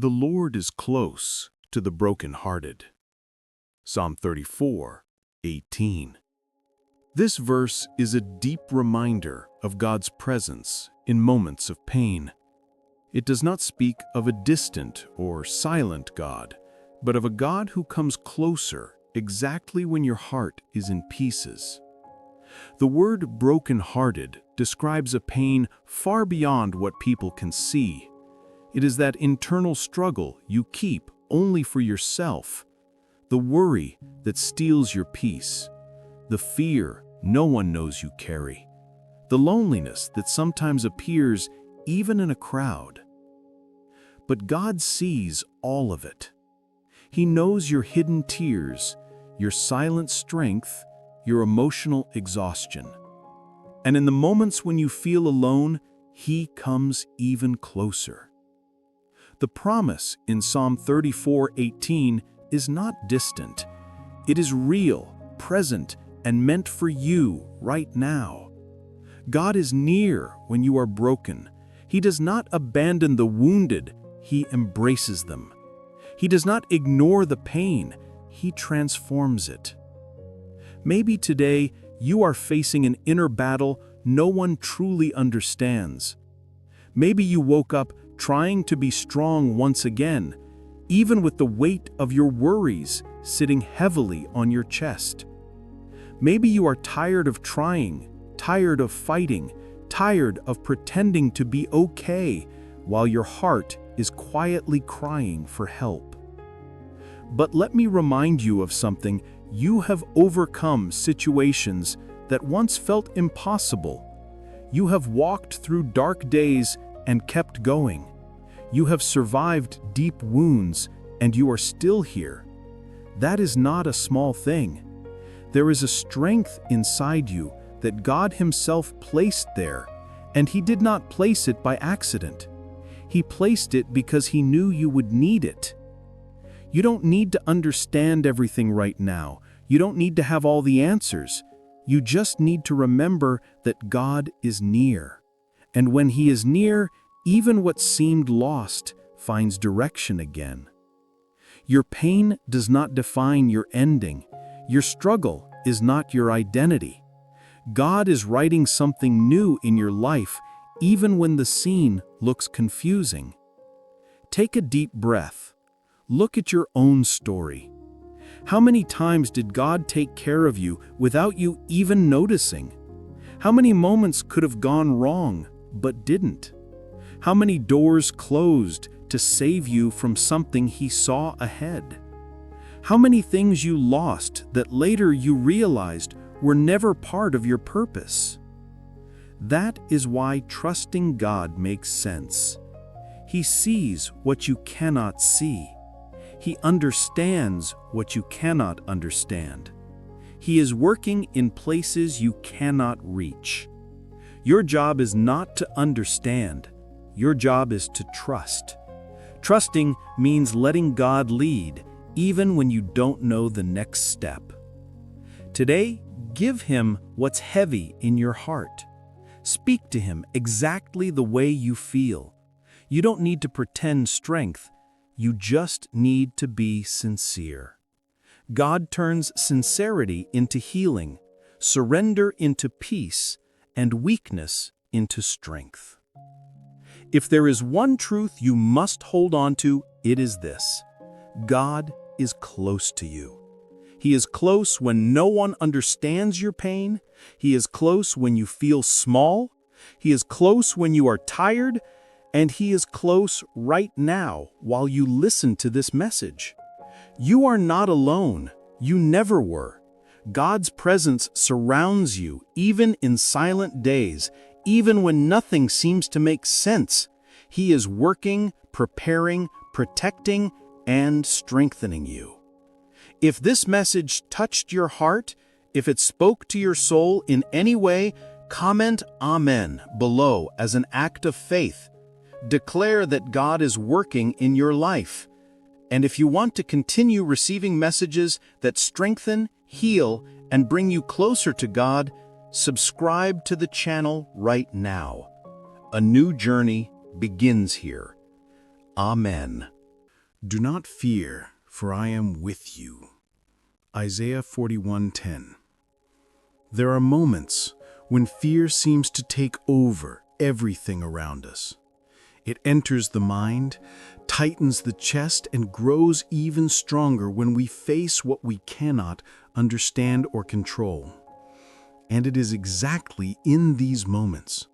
The Lord is close to the brokenhearted. Psalm 34:18. This verse is a deep reminder of God's presence in moments of pain. It does not speak of a distant or silent God, but of a God who comes closer exactly when your heart is in pieces. The word brokenhearted describes a pain far beyond what people can see. It is that internal struggle you keep only for yourself, the worry that steals your peace, the fear no one knows you carry, the loneliness that sometimes appears even in a crowd. But God sees all of it. He knows your hidden tears, your silent strength, your emotional exhaustion. And in the moments when you feel alone, He comes even closer. The promise in Psalm 34:18 is not distant. It is real, present, and meant for you right now. God is near when you are broken. He does not abandon the wounded, He embraces them. He does not ignore the pain, He transforms it. Maybe today you are facing an inner battle no one truly understands. Maybe you woke up trying to be strong once again, even with the weight of your worries sitting heavily on your chest. Maybe you are tired of trying, tired of fighting, tired of pretending to be okay while your heart is quietly crying for help. But let me remind you of something. You have overcome situations that once felt impossible. You have walked through dark days and kept going. You have survived deep wounds and you are still here. That is not a small thing. There is a strength inside you that God Himself placed there, and He did not place it by accident. He placed it because He knew you would need it. You don't need to understand everything right now. You don't need to have all the answers. You just need to remember that God is near. And when He is near, even what seemed lost finds direction again. Your pain does not define your ending. Your struggle is not your identity. God is writing something new in your life, even when the scene looks confusing. Take a deep breath. Look at your own story. How many times did God take care of you without you even noticing? How many moments could have gone wrong, but didn't? How many doors closed to save you from something He saw ahead? How many things you lost that later you realized were never part of your purpose? That is why trusting God makes sense. He sees what you cannot see. He understands what you cannot understand. He is working in places you cannot reach. Your job is not to understand. Your job is to trust. Trusting means letting God lead, even when you don't know the next step. Today, give Him what's heavy in your heart. Speak to Him exactly the way you feel. You don't need to pretend strength. You just need to be sincere. God turns sincerity into healing, surrender into peace, and weakness into strength. If there is one truth you must hold on to, it is this: God is close to you. He is close when no one understands your pain. He is close when you feel small. He is close when you are tired. And He is close right now while you listen to this message. You are not alone. You never were. God's presence surrounds you, even in silent days, even when nothing seems to make sense. He is working, preparing, protecting, and strengthening you. If this message touched your heart, if it spoke to your soul in any way, comment Amen below as an act of faith. Declare that God is working in your life. And if you want to continue receiving messages that strengthen, heal, and bring you closer to God, subscribe to the channel right now. A new journey begins here. Amen. Do not fear, for I am with you. Isaiah 41:10. There are moments when fear seems to take over everything around us. It enters the mind, tightens the chest, and grows even stronger when we face what we cannot understand or control. And it is exactly in these moments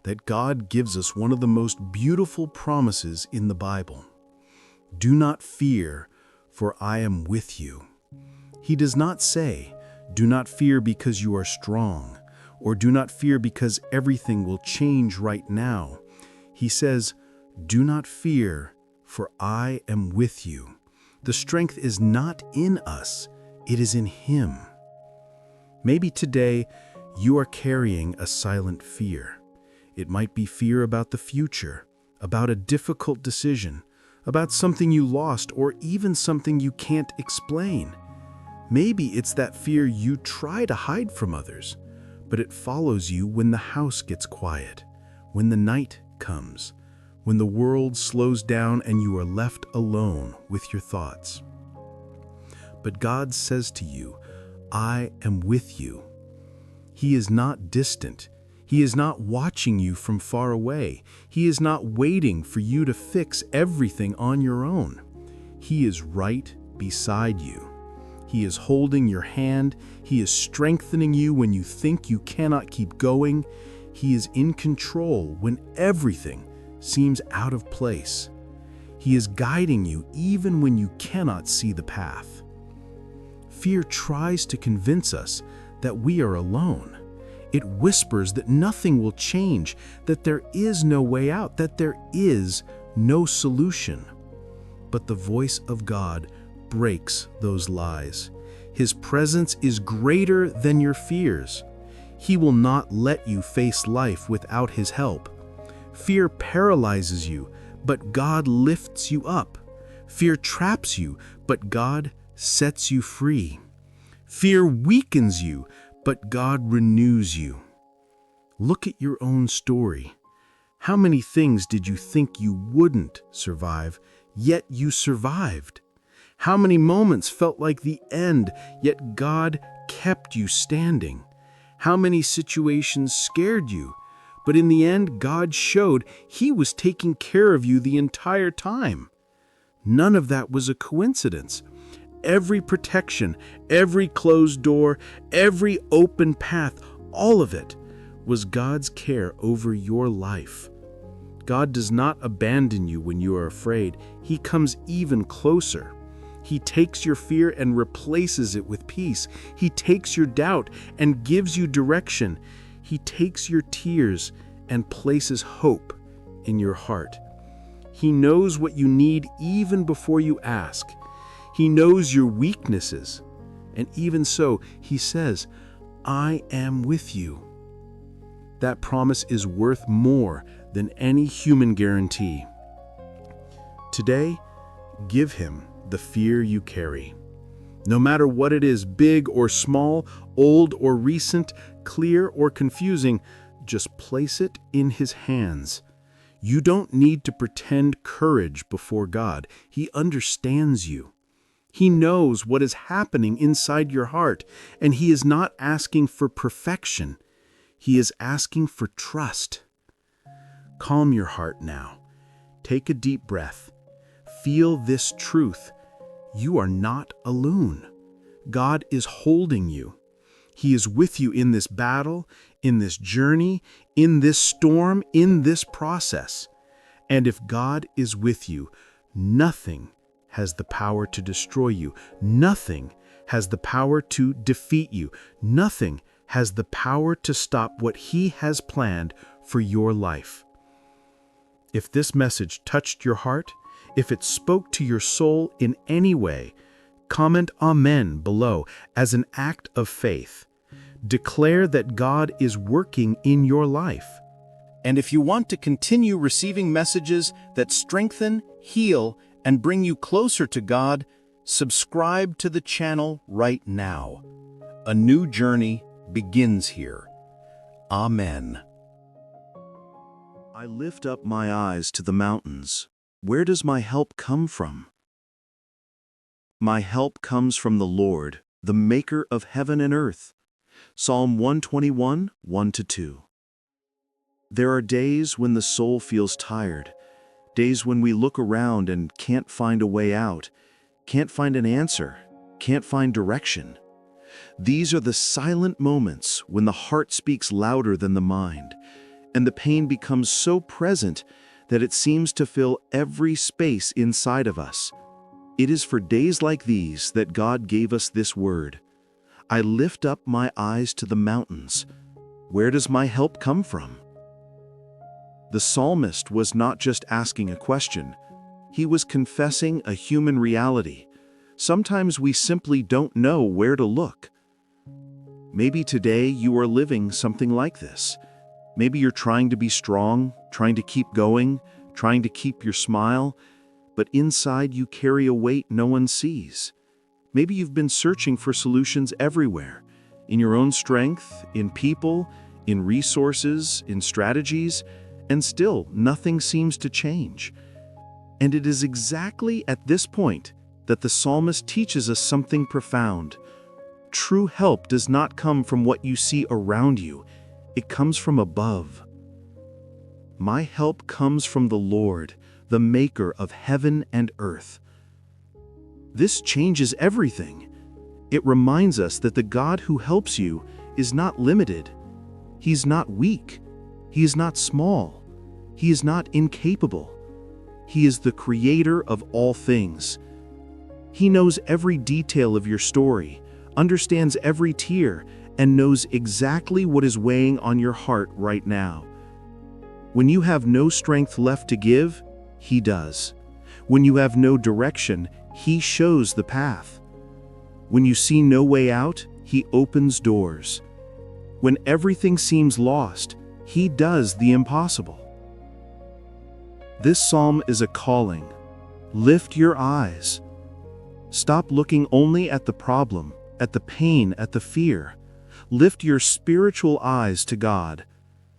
that God gives us one of the most beautiful promises in the Bible. Do not fear, for I am with you. He does not say, do not fear because you are strong, or do not fear because everything will change right now. He says, do not fear, for I am with you. The strength is not in us, it is in Him. Maybe today you are carrying a silent fear. It might be fear about the future, about a difficult decision, about something you lost, or even something you can't explain. Maybe it's that fear you try to hide from others, but it follows you when the house gets quiet, when the night comes, when the world slows down and you are left alone with your thoughts. But God says to you, I am with you. He is not distant. He is not watching you from far away. He is not waiting for you to fix everything on your own. He is right beside you. He is holding your hand. He is strengthening you when you think you cannot keep going. He is in control when everything seems out of place. He is guiding you even when you cannot see the path. Fear tries to convince us that we are alone. It whispers that nothing will change, that there is no way out, that there is no solution. But the voice of God breaks those lies. His presence is greater than your fears. He will not let you face life without His help. Fear paralyzes you, but God lifts you up. Fear traps you, but God sets you free. Fear weakens you, but God renews you. Look at your own story. How many things did you think you wouldn't survive, yet you survived? How many moments felt like the end, yet God kept you standing? How many situations scared you, but in the end, God showed He was taking care of you the entire time? None of that was a coincidence. Every protection, every closed door, every open path, all of it was God's care over your life. God does not abandon you when you are afraid. He comes even closer. He takes your fear and replaces it with peace. He takes your doubt and gives you direction. He takes your tears and places hope in your heart. He knows what you need even before you ask. He knows your weaknesses. And even so, He says, I am with you. That promise is worth more than any human guarantee. Today, give Him the fear you carry. No matter what it is, big or small, old or recent, clear or confusing, just place it in His hands. You don't need to pretend courage before God. He understands you. He knows what is happening inside your heart, and He is not asking for perfection. He is asking for trust. Calm your heart now. Take a deep breath. Feel this truth. You are not alone. God is holding you. He is with you in this battle, in this journey, in this storm, in this process. And if God is with you, nothing has the power to destroy you. Nothing has the power to defeat you. Nothing has the power to stop what He has planned for your life. If this message touched your heart, if it spoke to your soul in any way, comment Amen below as an act of faith. Declare that God is working in your life. And if you want to continue receiving messages that strengthen, heal, and bring you closer to God, subscribe to the channel right now. A new journey begins here. Amen. I lift up my eyes to the mountains. Where does my help come from? My help comes from the Lord, the maker of heaven and earth. Psalm 121, 1-2. There are days when the soul feels tired, days when we look around and can't find a way out, can't find an answer, can't find direction. These are the silent moments when the heart speaks louder than the mind, and the pain becomes so present that it seems to fill every space inside of us. It is for days like these that God gave us this word. I lift up my eyes to the mountains. Where does my help come from? The psalmist was not just asking a question. He was confessing a human reality. Sometimes we simply don't know where to look. Maybe today you are living something like this. Maybe you're trying to be strong, trying to keep going, trying to keep your smile, but inside you carry a weight no one sees. Maybe you've been searching for solutions everywhere, in your own strength, in people, in resources, in strategies, and still nothing seems to change. And it is exactly at this point that the psalmist teaches us something profound. True help does not come from what you see around you. It comes from above. My help comes from the Lord, the maker of heaven and earth. This changes everything. It reminds us that the God who helps you is not limited. He's not weak. He is not small. He is not incapable. He is the creator of all things. He knows every detail of your story, understands every tear, and knows exactly what is weighing on your heart right now. When you have no strength left to give, He does. When you have no direction, He shows the path. When you see no way out, He opens doors. When everything seems lost, He does the impossible. This psalm is a calling. Lift your eyes. Stop looking only at the problem, at the pain, at the fear. Lift your spiritual eyes to God,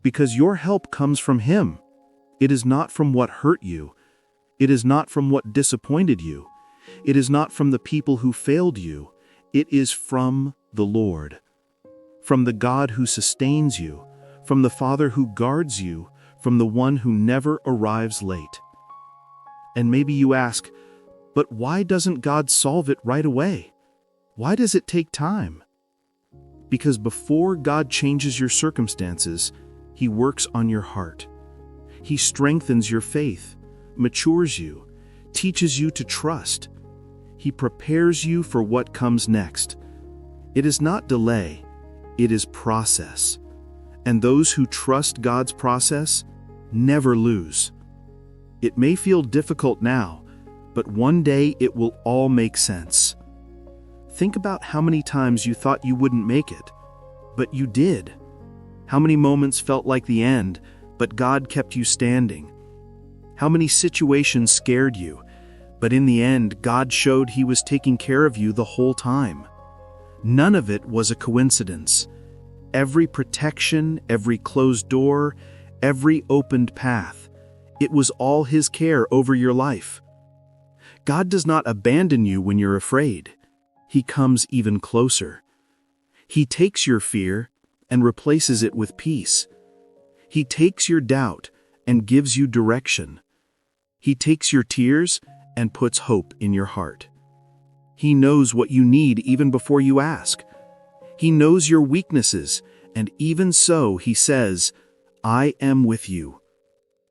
because your help comes from Him. It is not from what hurt you. It is not from what disappointed you. It is not from the people who failed you. It is from the Lord, from the God who sustains you, from the Father who guards you, from the one who never arrives late. And maybe you ask, but why doesn't God solve it right away? Why does it take time? Because before God changes your circumstances, He works on your heart. He strengthens your faith, matures you, teaches you to trust. He prepares you for what comes next. It is not delay, it is process. And those who trust God's process never lose. It may feel difficult now, but one day it will all make sense. Think about how many times you thought you wouldn't make it, but you did. How many moments felt like the end, but God kept you standing. How many situations scared you, but in the end, God showed He was taking care of you the whole time. None of it was a coincidence. Every protection, every closed door, every opened path, it was all His care over your life. God does not abandon you when you're afraid. He comes even closer. He takes your fear and replaces it with peace. He takes your doubt and gives you direction. He takes your tears and puts hope in your heart. He knows what you need even before you ask. He knows your weaknesses, and even so, He says, I am with you.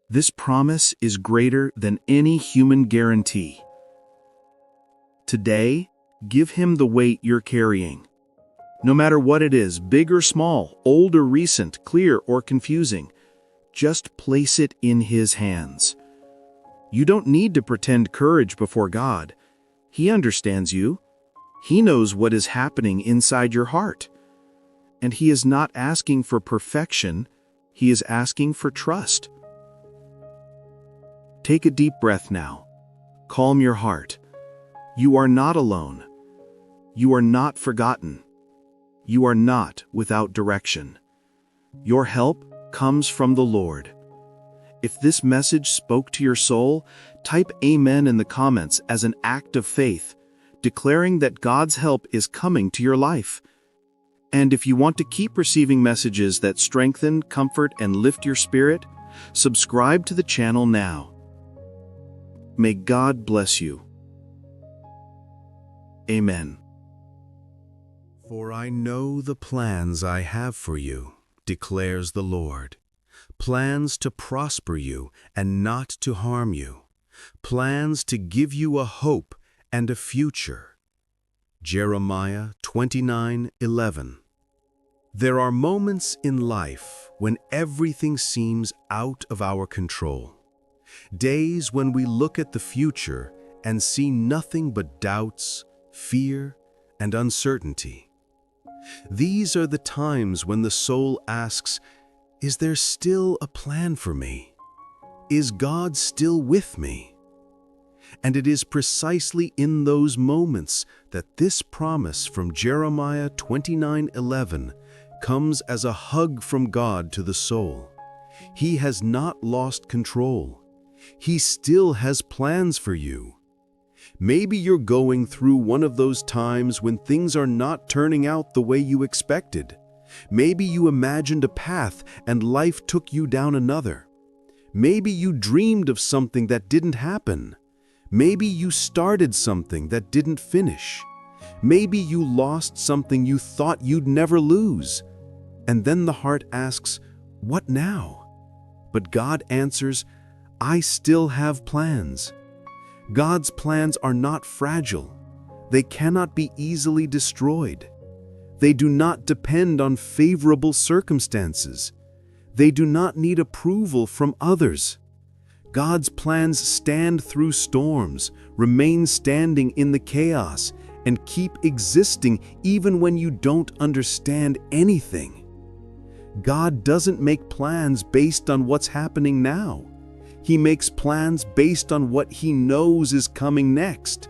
This promise is greater than any human guarantee. Today, give Him the weight you're carrying. No matter what it is, big or small, old or recent, clear or confusing, just place it in His hands. You don't need to pretend courage before God. He understands you. He knows what is happening inside your heart. And He is not asking for perfection, He is asking for trust. Take a deep breath now. Calm your heart. You are not alone. You are not forgotten. You are not without direction. Your help comes from the Lord. If this message spoke to your soul, type Amen in the comments as an act of faith. declaring that God's help is coming to your life. And if you want to keep receiving messages that strengthen, comfort, and lift your spirit, subscribe to the channel now. May God bless you. Amen. For I know the plans I have for you, declares the Lord. Plans to prosper you and not to harm you. Plans to give you a hope and a future. Jeremiah 29:11. There are moments in life when everything seems out of our control. Days when we look at the future and see nothing but doubts, fear, and uncertainty. These are the times when the soul asks, is there still a plan for me? Is God still with me? And it is precisely in those moments that this promise from Jeremiah 29:11 comes as a hug from God to the soul. He has not lost control. He still has plans for you. Maybe you're going through one of those times when things are not turning out the way you expected. Maybe you imagined a path and life took you down another. Maybe you dreamed of something that didn't happen. Maybe you started something that didn't finish. Maybe you lost something you thought you'd never lose. And then the heart asks, what now? But God answers, I still have plans. God's plans are not fragile. They cannot be easily destroyed. They do not depend on favorable circumstances. They do not need approval from others. God's plans stand through storms, remain standing in the chaos, and keep existing even when you don't understand anything. God doesn't make plans based on what's happening now. He makes plans based on what He knows is coming next.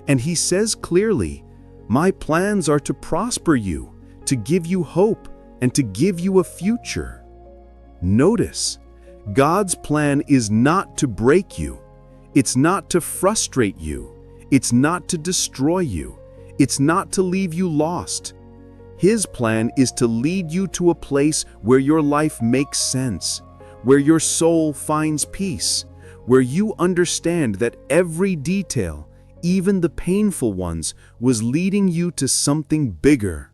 And He says clearly, my plans are to prosper you, to give you hope, and to give you a future. Notice, God's plan is not to break you. It's not to frustrate you. It's not to destroy you. It's not to leave you lost. His plan is to lead you to a place where your life makes sense, where your soul finds peace, where you understand that every detail, even the painful ones, was leading you to something bigger.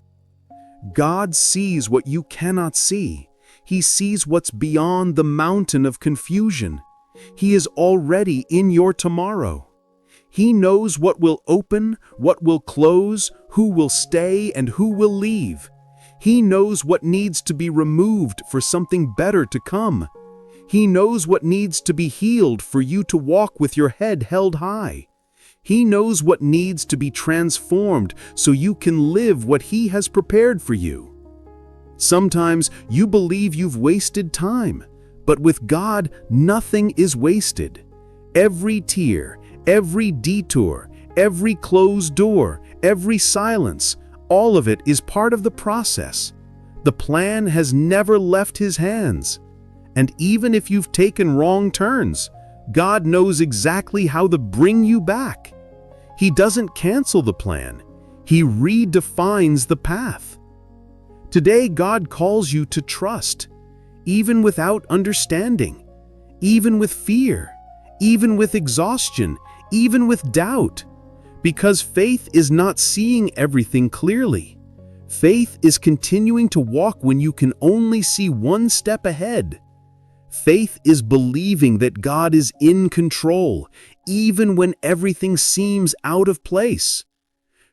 God sees what you cannot see. He sees what's beyond the mountain of confusion. He is already in your tomorrow. He knows what will open, what will close, who will stay, and who will leave. He knows what needs to be removed for something better to come. He knows what needs to be healed for you to walk with your head held high. He knows what needs to be transformed so you can live what He has prepared for you. Sometimes you believe you've wasted time, but with God, nothing is wasted. Every tear, every detour, every closed door, every silence, all of it is part of the process. The plan has never left His hands. And even if you've taken wrong turns, God knows exactly how to bring you back. He doesn't cancel the plan. He redefines the path. Today, God calls you to trust, even without understanding, even with fear, even with exhaustion, even with doubt, because faith is not seeing everything clearly. Faith is continuing to walk when you can only see one step ahead. Faith is believing that God is in control, even when everything seems out of place.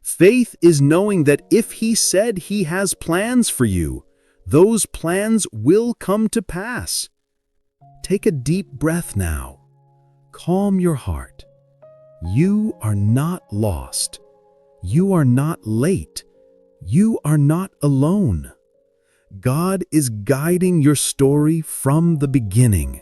Faith is knowing that if He said He has plans for you, those plans will come to pass. Take a deep breath now. Calm your heart. You are not lost. You are not late. You are not alone. God is guiding your story from the beginning.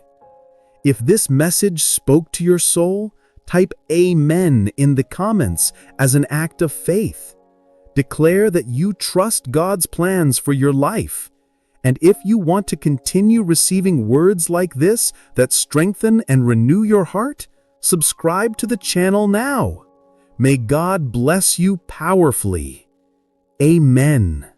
If this message spoke to your soul, type Amen in the comments as an act of faith. Declare that you trust God's plans for your life. And if you want to continue receiving words like this that strengthen and renew your heart, subscribe to the channel now. May God bless you powerfully. Amen.